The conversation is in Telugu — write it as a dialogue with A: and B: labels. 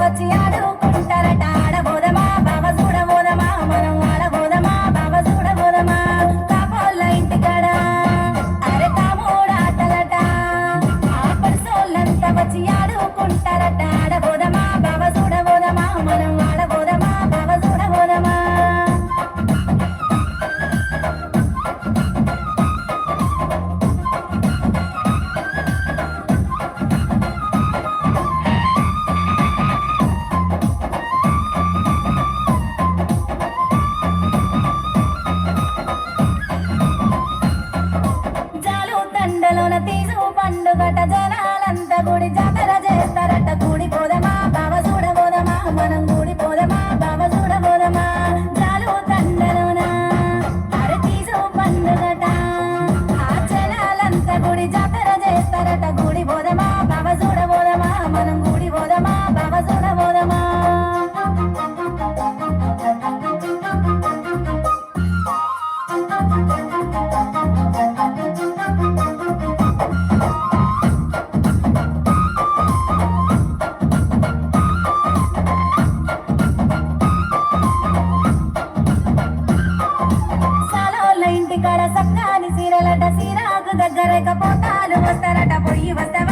A: వచ్చి ఆడుకుంటారట ఆడబోదమా బావ చూడబోదమా మనం ఆడబోదమా బావ చూడబోదమా కాపోళ్ళ ఇంటికాడ అరే తామూడాటలట ఆ పర్సోళ్ళంతా వచ్చి ఆడుకుంటారట ఆడబోదమా బావ చూడబోదమా మనం ఆడబోదమా బావ చూడబోదమా తీసు పండుగట జనాలంతా గుడి జాతర చేస్తారట గుడి పోదమా బావ చూడబోదమా మనం గుడి పోదమా బావ చూడబోదమా జాలు తండలోన అరే తీసు పండుగట ఆ జనాలంతా గుడి జాతర చేస్తారట గుడి పోదమా బావ చూడబోదమా మనం గుడి పోదమా బావ చూడబోదమా ఇంటికాడ సక్కాని సీరలట సీరాకు దగ్గరక పోతాలు వస్తారట పొయ్యి వస్తా